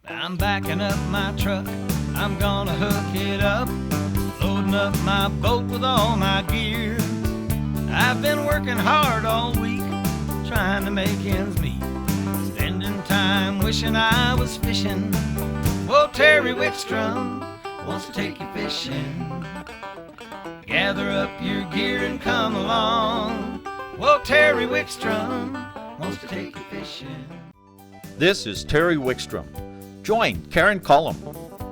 I'm backing up my truck, I'm gonna hook it up, loading up my boat with all my gear. I've been working hard all week, trying to make ends meet, spending time wishing I was fishing. Well, Terry Wickstrom wants to take you fishing. Gather up your gear and come along. Well, Terry Wickstrom wants to take you fishing. This is Terry Wickstrom. Join Karen Cullum,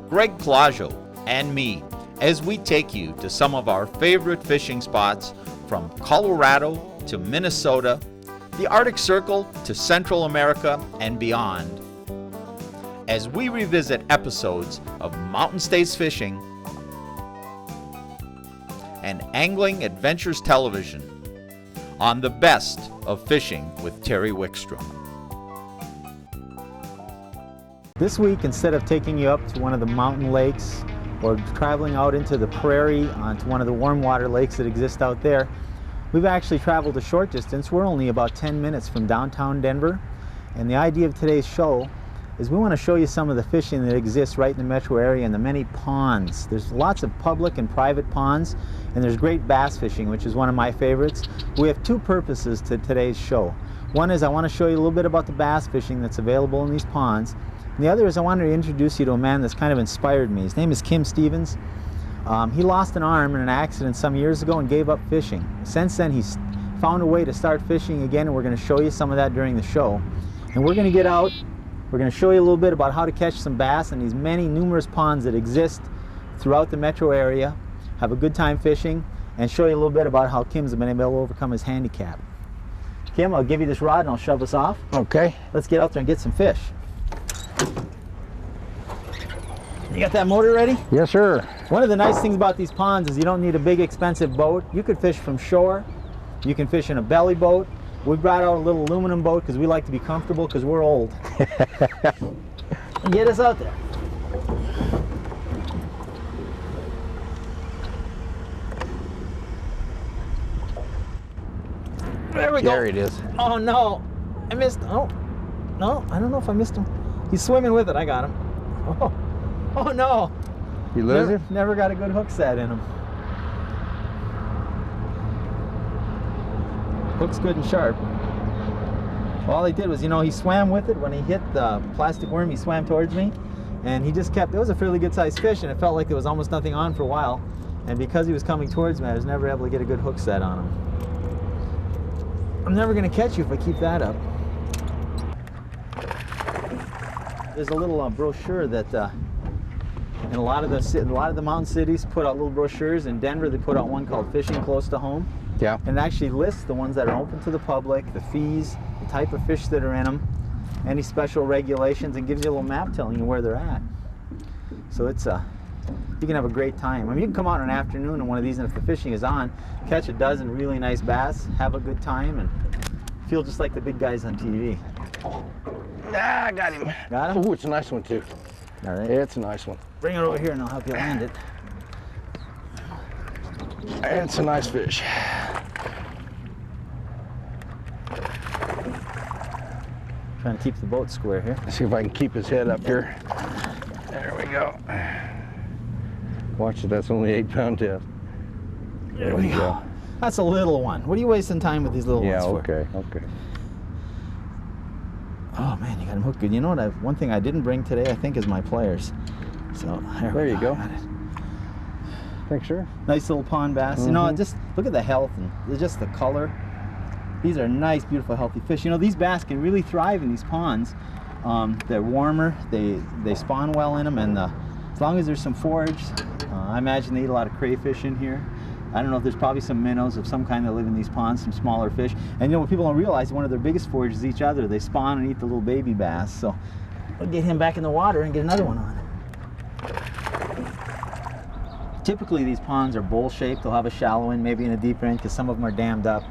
Greg Claggio, and me as we take you to some of our favorite fishing spots from Colorado to Minnesota, the Arctic Circle to Central America and beyond. As we revisit episodes of Mountain States Fishing and Angling Adventures Television on the best of fishing with Terry Wickstrom. This week, instead of taking you up to one of the mountain lakes or traveling out into the prairie onto one of the warm water lakes that exist out there, we've actually traveled a short distance. We're only about 10 minutes from downtown Denver, and the idea of today's show is we want to show you some of the fishing that exists right in the metro area and the many ponds. There's lots of public and private ponds, and there's great bass fishing, which is one of my favorites. We have two purposes to today's show. One is I want to show you a little bit about the bass fishing that's available in these ponds. And the other is I wanted to introduce you to a man that's kind of inspired me. His name is Kim Stevens. He lost an arm in an accident some years ago and gave up fishing. Since then, he's found a way to start fishing again, and we're going to show you some of that during the show. And we're going to get out, we're going to show you a little bit about how to catch some bass in these many numerous ponds that exist throughout the metro area, have a good time fishing, and show you a little bit about how Kim's been able to overcome his handicap. Kim, I'll give you this rod and I'll shove us off. Okay. Let's get out there and get some fish. You got that motor ready? Yes, sir. One of the nice things about these ponds is you don't need a big expensive boat. You could fish from shore. You can fish in a belly boat. We brought out a little aluminum boat because we like to be comfortable because we're old. Get us out there. There we go. There it is. Oh no, I missed. Oh, no, I don't know if I missed him. He's swimming with it. I got him. Oh no. You lose it? Never got a good hook set in him. Hook's good and sharp. All he did was, he swam with it. When he hit the plastic worm, he swam towards me, and he just kept, it was a fairly good sized fish, and it felt like there was almost nothing on for a while. And because he was coming towards me, I was never able to get a good hook set on him. I'm never going to catch you if I keep that up. There's a little brochure that in a lot of the mountain cities put out little brochures. In Denver, they put out one called Fishing Close to Home. Yeah. And it actually lists the ones that are open to the public, the fees, the type of fish that are in them, any special regulations, and gives you a little map telling you where they're at. So it's you can have a great time. I mean, you can come out in an afternoon on one of these, and if the fishing is on, catch a dozen really nice bass, have a good time, and feel just like the big guys on TV. Ah, I got him. Got him? Oh, it's a nice one too. All right. It's a nice one. Bring it over here and I'll help you land it. It's a nice fish. Trying to keep the boat square here. Let's see if I can keep his head up here. There we go. Watch it, that's only 8-pound test. There we go. That's a little one. What are you wasting time with these little ones for? Yeah, okay. Oh man, you got him hooked good. You know what? One thing I didn't bring today, I think, is my pliers. So there you go. Got it. Thanks, sir. Nice little pond bass. Mm-hmm. Just look at the health and just the color. These are nice, beautiful, healthy fish. These bass can really thrive in these ponds. They're warmer. They spawn well in them, and as long as there's some forage, I imagine they eat a lot of crayfish in here. I don't know if there's probably some minnows of some kind that live in these ponds, some smaller fish. And what people don't realize, one of their biggest forages is each other. They spawn and eat the little baby bass. So we'll get him back in the water and get another one on. Typically these ponds are bowl shaped. They'll have a shallow end, maybe in a deeper end, because some of them are dammed up.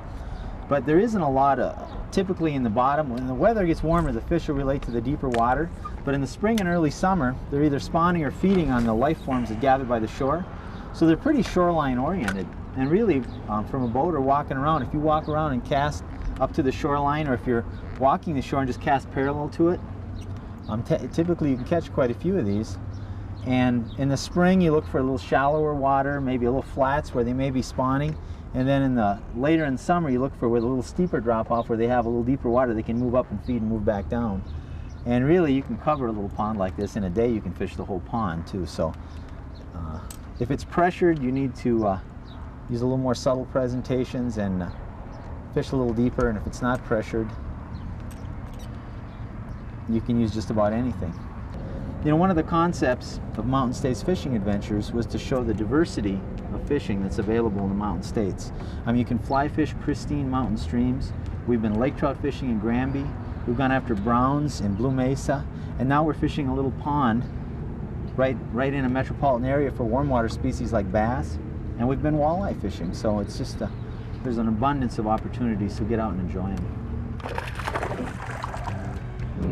But there isn't a lot of, typically in the bottom, when the weather gets warmer, the fish will relate to the deeper water. But in the spring and early summer, they're either spawning or feeding on the life forms that gather by the shore. So they're pretty shoreline oriented. And really, from a boat or walking around, if you walk around and cast up to the shoreline, or if you're walking the shore and just cast parallel to it, Typically you can catch quite a few of these. And in the spring you look for a little shallower water, maybe a little flats where they may be spawning. And then later in summer you look for with a little steeper drop off where they have a little deeper water they can move up and feed and move back down. And really you can cover a little pond like this. In a day you can fish the whole pond too. So if it's pressured you need to use a little more subtle presentations and fish a little deeper. And if it's not pressured, you can use just about anything. You know, one of the concepts of Mountain States Fishing Adventures was to show the diversity of fishing that's available in the Mountain States. I mean, you can fly fish pristine mountain streams. We've been lake trout fishing in Granby. We've gone after browns in Blue Mesa. And now we're fishing a little pond right in a metropolitan area for warm water species like bass. And we've been walleye fishing. So it's just, there's an abundance of opportunities, so get out and enjoy them.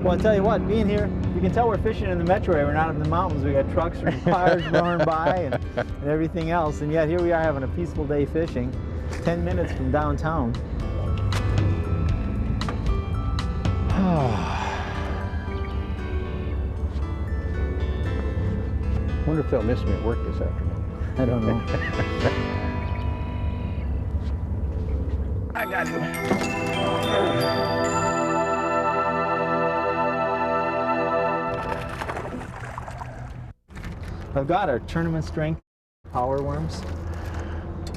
Well, I'll tell you what, being here, you can tell we're fishing in the metro area. We're not in the mountains. We got trucks and cars roaring by and everything else. And yet here we are having a peaceful day fishing, 10 minutes from downtown. Wonder if they'll miss me at work this afternoon. I don't know. I got you. I've got our tournament strength power worms,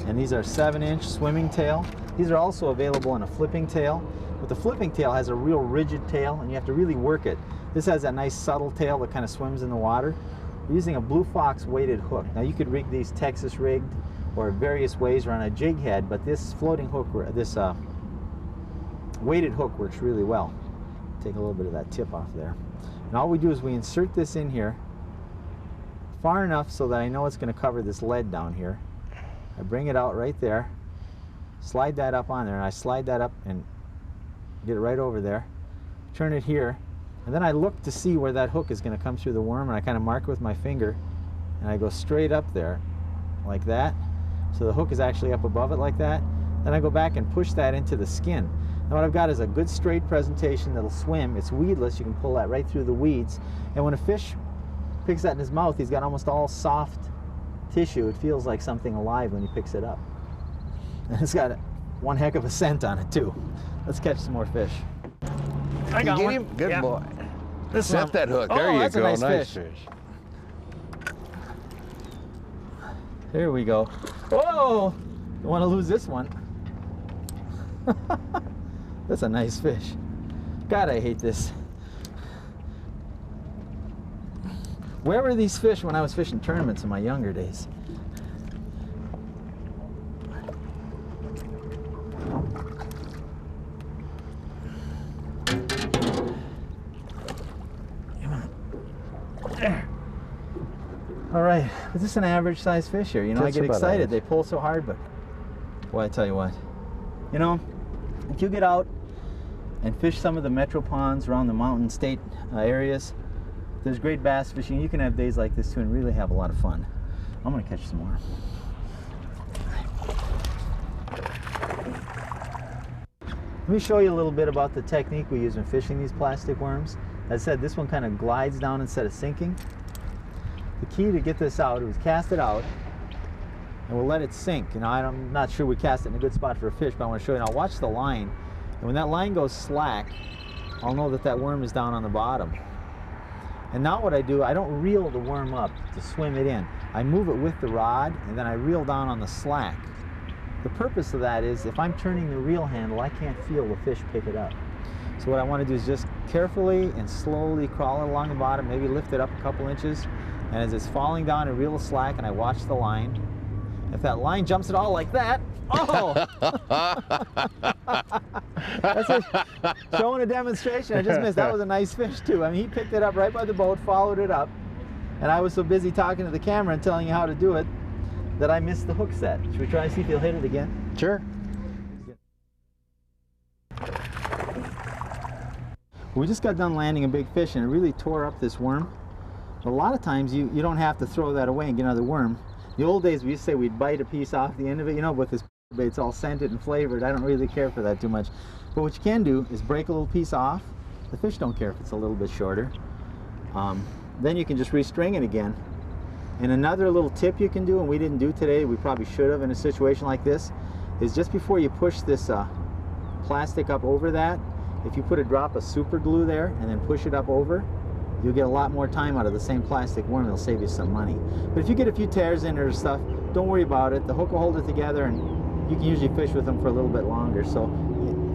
and these are 7-inch swimming tail. These are also available in a flipping tail, but the flipping tail has a real rigid tail and you have to really work it. This has that nice subtle tail that kind of swims in the water. We're using a Blue Fox weighted hook. Now you could rig these Texas rigged or various ways or on a jig head, but this floating hook, this weighted hook works really well. Take a little bit of that tip off there. And all we do is we insert this in here far enough so that I know it's going to cover this lead down here. I bring it out right there, slide that up on there, and I slide that up and get it right over there, turn it here, and then I look to see where that hook is going to come through the worm, and I kind of mark it with my finger, and I go straight up there like that, so the hook is actually up above it like that. Then I go back and push that into the skin. Now what I've got is a good straight presentation that'll swim. It's weedless. You can pull that right through the weeds, and when a fish picks that in his mouth, he's got almost all soft tissue. It feels like something alive when he picks it up. And it's got one heck of a scent on it too. Let's catch some more fish. I got one. Him? Good Yeah. boy. This Set one. that hook. Oh, There you that's go. a nice fish. There we go. Whoa! Don't want to lose this one. That's a nice fish. God, I hate this. Where were these fish when I was fishing tournaments in my younger days? There. All right, is this an average size fish here? You know, That's I get about excited. average. They pull so hard, but boy, I tell you what. You know, if you get out and fish some of the metro ponds around the mountain state areas, there's great bass fishing. You can have days like this too and really have a lot of fun. I'm gonna catch some more. Let me show you a little bit about the technique we use when fishing these plastic worms. As I said, this one kind of glides down instead of sinking. The key to get this out is cast it out and we'll let it sink. You know, I'm not sure we cast it in a good spot for a fish, but I want to show you. Now watch the line. And when that line goes slack, I'll know that that worm is down on the bottom. And now what I do, I don't reel the worm up to swim it in. I move it with the rod and then I reel down on the slack. The purpose of that is if I'm turning the reel handle, I can't feel the fish pick it up. So what I want to do is just carefully and slowly crawl it along the bottom, maybe lift it up a couple inches, and as it's falling down, I reel the slack and I watch the line. If that line jumps at all like that, oh! That's showing a demonstration. I just missed. That was a nice fish too. I mean, he picked it up right by the boat, followed it up, and I was so busy talking to the camera and telling you how to do it that I missed the hook set. Should we try and see if he'll hit it again? Sure. We just got done landing a big fish and it really tore up this worm. But a lot of times you don't have to throw that away and get another worm. The old days we used to say we'd bite a piece off the end of it, you know, with this bait, it's all scented and flavored. I don't really care for that too much. But what you can do is break a little piece off. The fish don't care if it's a little bit shorter. then you can just restring it again. And another little tip you can do, and we didn't do today, we probably should have in a situation like this, is just before you push this plastic up over that, if you put a drop of super glue there and then push it up over, you'll get a lot more time out of the same plastic worm. It'll save you some money. But if you get a few tears in it or stuff, don't worry about it. The hook will hold it together, and you can usually fish with them for a little bit longer. So,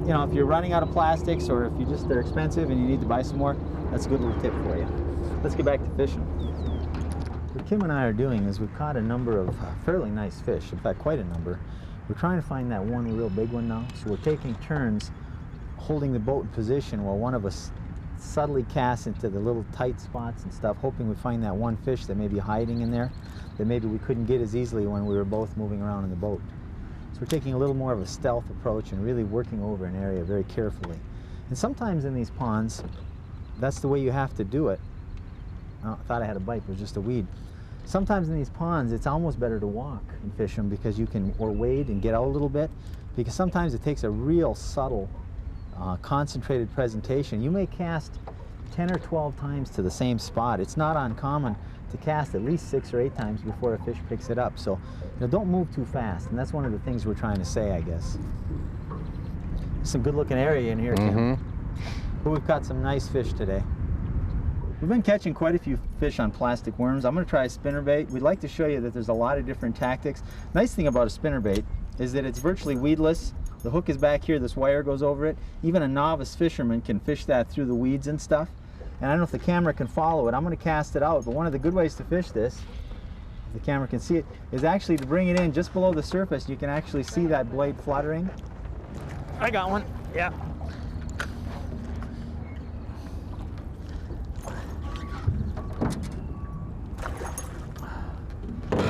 you know, if you're running out of plastics, or if they're expensive and you need to buy some more, that's a good little tip for you. Let's get back to fishing. What Kim and I are doing is we've caught a number of fairly nice fish. In fact, quite a number. We're trying to find that one real big one now. So we're taking turns holding the boat in position while one of us subtly casts into the little tight spots and stuff, hoping we find that one fish that may be hiding in there that maybe we couldn't get as easily when we were both moving around in the boat. So we're taking a little more of a stealth approach and really working over an area very carefully. And sometimes in these ponds, that's the way you have to do it. Oh, I thought I had a bite, it was just a weed. Sometimes in these ponds, it's almost better to walk and fish them because you can, or wade and get out a little bit, because sometimes it takes a real subtle, concentrated presentation. You may cast 10 or 12 times to the same spot. It's not uncommon to cast at least 6 or 8 times before a fish picks it up. So, you know, don't move too fast, and that's one of the things we're trying to say, I guess. Some good looking area in here, Tim. But we've caught some nice fish today. We've been catching quite a few fish on plastic worms. I'm going to try a spinnerbait. We'd like to show you that there's a lot of different tactics. Nice thing about a spinnerbait is that it's virtually weedless. The hook is back here, this wire goes over it. Even a novice fisherman can fish that through the weeds and stuff. And I don't know if the camera can follow it. I'm going to cast it out, but one of the good ways to fish this, if the camera can see it, is actually to bring it in just below the surface. You can actually see that blade fluttering. I got one, yeah.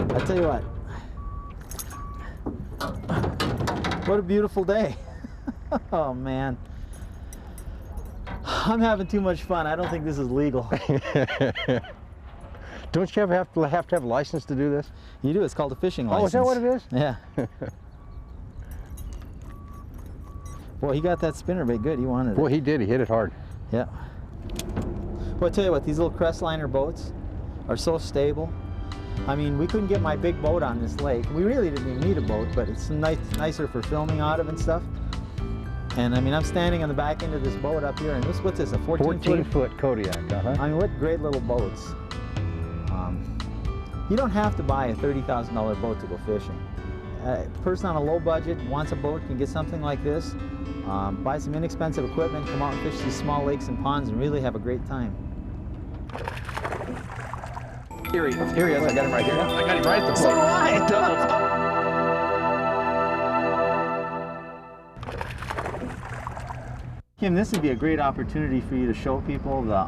I'll tell you what a beautiful day. Oh man, I'm having too much fun. I don't think this is legal. Don't you have to have a license to do this? You do, it's called a fishing license. Oh, is that what it is? Yeah. Boy, he got that spinnerbait good, he wanted it. Boy, he did, he hit it hard. Yeah. Well, I tell you what, these little Crestliner boats are so stable. I mean, we couldn't get my big boat on this lake. We really didn't even need a boat, but it's nicer for filming out of and stuff. And I mean, I'm standing on the back end of this boat up here, and this, what's this, a 14-foot Kodiak, I mean, what great little boats. You don't have to buy a $30,000 boat to go fishing. A person on a low budget wants a boat, can get something like this, buy some inexpensive equipment, come out and fish these small lakes and ponds and really have a great time. Here he is, I got him right here. I got him right at the So do I! Kim, this would be a great opportunity for you to show people the,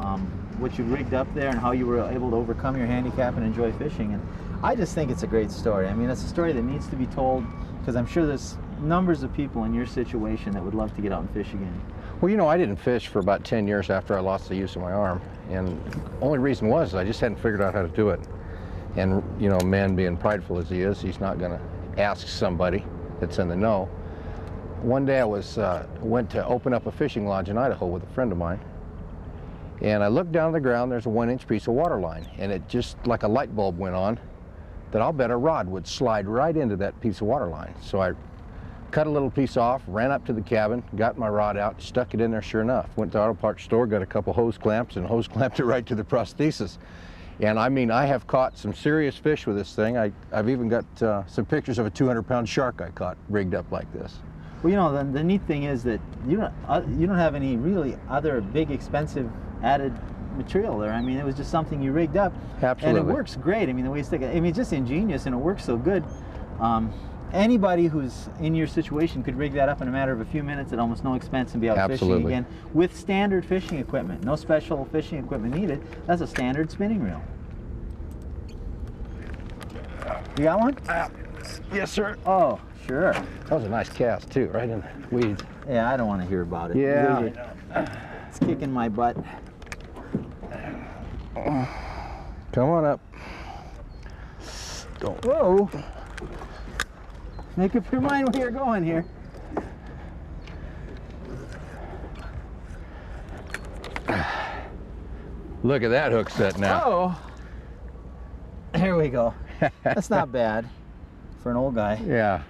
what you rigged up there and how you were able to overcome your handicap and enjoy fishing. And I just think it's a great story. I mean, it's a story that needs to be told because I'm sure there's numbers of people in your situation that would love to get out and fish again. Well, you know, I didn't fish for about 10 years after I lost the use of my arm. And the only reason was I just hadn't figured out how to do it. And, you know, a man being prideful as he is, he's not going to ask somebody that's in the know. One day I went to open up a fishing lodge in Idaho with a friend of mine. And I looked down on the ground, there's a 1-inch piece of water line. And it just, like a light bulb went on, that I'll bet a rod would slide right into that piece of water line. So I cut a little piece off, ran up to the cabin, got my rod out, stuck it in there sure enough. Went to the auto parts store, got a couple hose clamps, and hose clamped it right to the prosthesis. And I mean, I have caught some serious fish with this thing. I've even got some pictures of a 200-pound shark I caught rigged up like this. Well, you know, the neat thing is that you don't have any really other big expensive added material there. I mean, it was just something you rigged up. Absolutely. And it works great. I mean, the way you stick it, I mean, it's just ingenious and it works so good. Anybody who's in your situation could rig that up in a matter of a few minutes at almost no expense and be out fishing again with standard fishing equipment. No special fishing equipment needed. That's a standard spinning reel. You got one? Yes, sir. Oh, sure. That was a nice cast, too, right in the weeds. Yeah, I don't want to hear about it. Yeah. Really, it's kicking my butt. Come on up. Don't. Whoa. Make up your mind where you're going here. Look at that hook set now. Oh, here we go. That's not bad for an old guy. Yeah.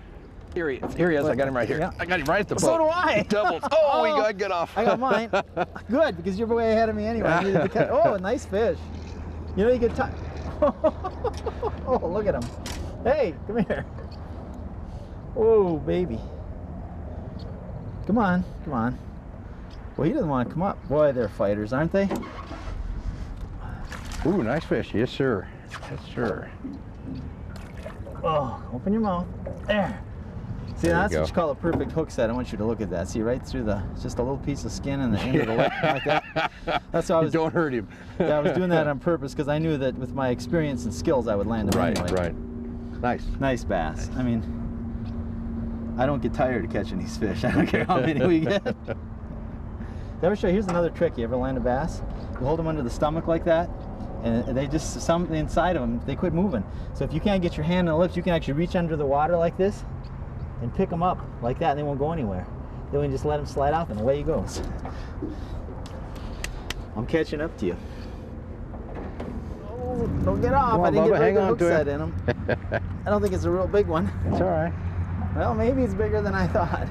Here he is. Here he is. I got him right here. Yeah. I got him right at the boat. So do I. Doubles. Oh, we got to get off. I got mine. Good, because you're way ahead of me anyway. I needed to catch. Oh, a nice fish. You know you get time. Oh, look at him. Hey, come here. Oh, baby. Come on, come on. Well, he doesn't want to come up. Boy, they're fighters, aren't they? Ooh, nice fish. Yes, sir. Yes, sir. Oh, open your mouth. There. See, There you that's go. what you call a perfect hook set. I want you to look at that. See, right through the, it's just a little piece of skin in the end of the leg like that. That's how I was. Don't hurt him. Yeah, I was doing that on purpose because I knew that with my experience and skills, I would land them anyway. Right. Nice. Nice bass. I mean, I don't get tired of catching these fish. I don't care how many we get. Did I ever show you? Here's another trick. You ever land a bass? You hold them under the stomach like that, and they just, something inside of them, they quit moving. So if you can't get your hand on the lips, you can actually reach under the water like this and pick them up like that, and they won't go anywhere. Then we just let them slide out, and away he goes. I'm catching up to you. Oh, don't get off. Come on, I didn't Bubba, get a very hang good on hook to it. set in them. I don't think it's a real big one. It's all right. Well, maybe it's bigger than I thought.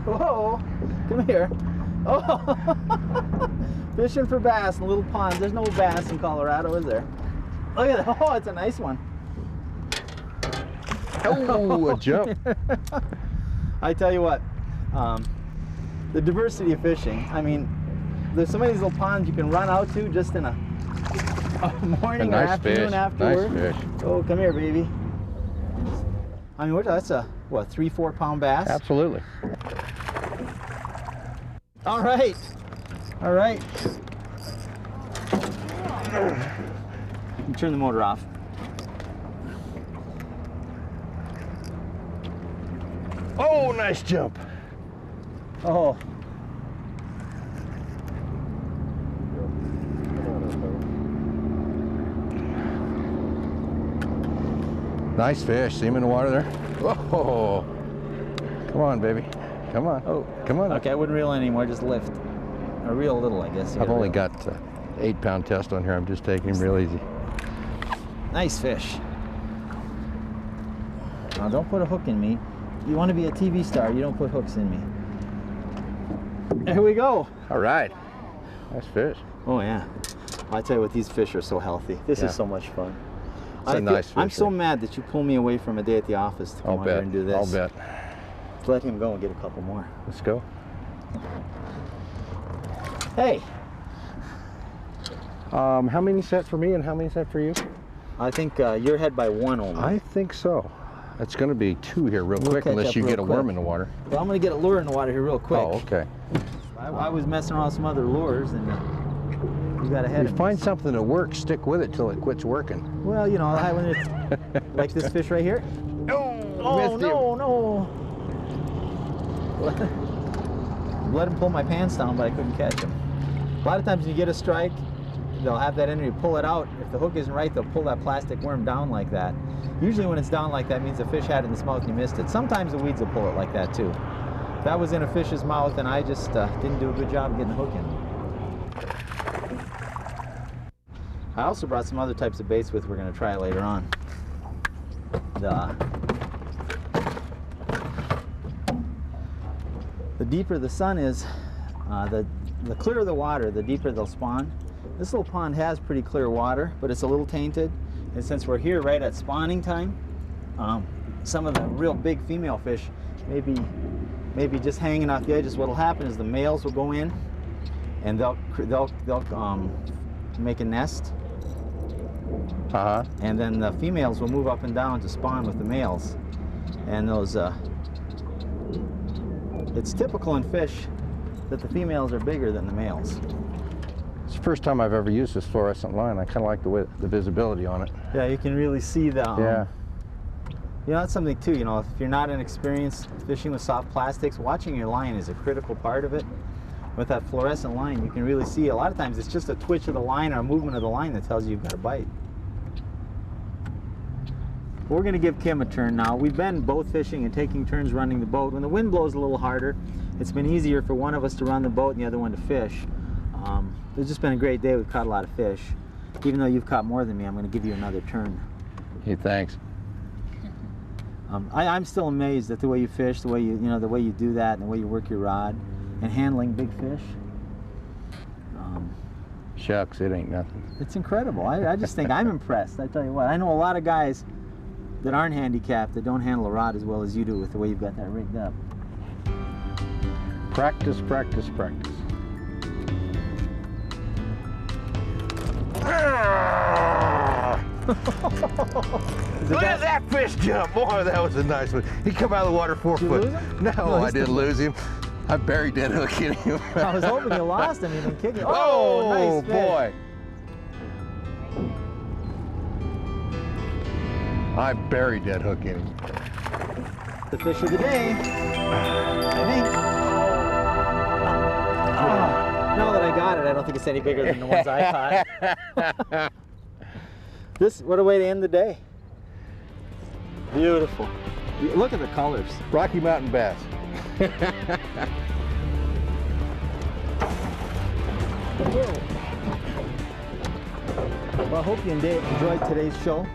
Whoa, come here. Oh, fishing for bass in little ponds. There's no bass in Colorado, is there? Look at that. Oh, it's a nice one. Oh, a jump. I tell you what, the diversity of fishing. I mean, there's so many of these little ponds you can run out to just in a morning or nice afternoon fish. after Nice work. fish. Oh, come here, baby. I mean, that's a, what, 3-4 pound bass? Absolutely. All right. All right. You turn the motor off. Oh, nice jump. Oh. Nice fish. See him in the water there? Oh. Come on, baby. Come on. Oh. Come on. Okay, I wouldn't reel anymore, just lift. Or reel a little, I guess. You I've gotta only reel. got 8-pound test on here. I'm just taking him real easy. Nice fish. Now don't put a hook in me. You want to be a TV star, you don't put hooks in me. There we go. All right. Nice fish. Oh yeah. I tell you what, these fish are so healthy. This Yeah. is so much fun. It's a nice fish. I'm so mad that you pull me away from a day at the office to come I'll out here bet. and do this. I'll bet. Let him go and get a couple more. Let's go. Hey, How many set for me and how many set for you? I think you're ahead by one only. I think so. It's going to be 2 here real We'll quick catch unless up you real get a worm quick. in the water. Well, I'm going to get a lure in the water here real quick. Oh, okay. I was messing around with some other lures and you got ahead If of you me. find something that works, stick with it till it quits working. Well, you know, when it's like this fish right here. Oh, missed him. no. Let him pull my pants down, but I couldn't catch him. A lot of times when you get a strike, they'll have that energy to pull it out. If the hook isn't right, they'll pull that plastic worm down like that. Usually when it's down like that, means the fish had it in its mouth and you missed it. Sometimes the weeds will pull it like that too. That was in a fish's mouth and I just didn't do a good job of getting the hook in. I also brought some other types of baits with we're going to try later on. The deeper the sun is, the clearer the water, the deeper they'll spawn. This little pond has pretty clear water, but it's a little tainted. And since we're here right at spawning time, some of the real big female fish maybe just hanging off the edges. What'll happen is the males will go in and they'll make a nest. Uh-huh. And then the females will move up and down to spawn with the males. And those, it's typical in fish that the females are bigger than the males. It's the first time I've ever used this fluorescent line. I kind of like the visibility on it. Yeah, you can really see the, Yeah. you know, that's something too, you know, if you're not an experienced fishing with soft plastics, watching your line is a critical part of it. With that fluorescent line, you can really see, a lot of times it's just a twitch of the line or a movement of the line that tells you you've got a bite. We're going to give Kim a turn now. We've been boat fishing and taking turns running the boat. When the wind blows a little harder, it's been easier for one of us to run the boat and the other one to fish. It's just been a great day. We've caught a lot of fish. Even though you've caught more than me, I'm going to give you another turn. Hey, thanks. I'm still amazed at the way you fish, the way the way you do that, and the way you work your rod, and handling big fish. Shucks, it ain't nothing. It's incredible. I just think I'm impressed. I tell you what, I know a lot of guys that aren't handicapped that don't handle a rod as well as you do with the way you've got that rigged up. Practice, practice, practice. Look at that fish jump! Boy, that was a nice one. He come out of the water 4 Did you foot. lose him? No, I didn't lose him. I buried that hook in him. I was hoping you lost him. You've been kicking. Oh, nice fish. boy. I buried that hook in him. The fish of the day, I think. Oh, now that I got it, I don't think it's any bigger than the ones I caught. What a way to end the day. Beautiful. Look at the colors. Rocky Mountain bass. Well, I hope you enjoyed today's show.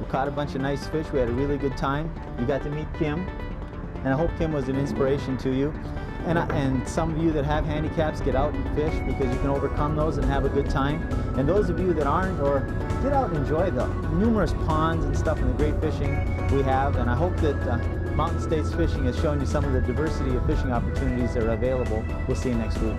We caught a bunch of nice fish. We had a really good time. You got to meet Kim, and I hope Kim was an inspiration to you. And some of you that have handicaps, get out and fish because you can overcome those and have a good time. And those of you that aren't, or get out and enjoy the numerous ponds and stuff and the great fishing we have. And I hope that Mountain States Fishing has shown you some of the diversity of fishing opportunities that are available. We'll see you next week.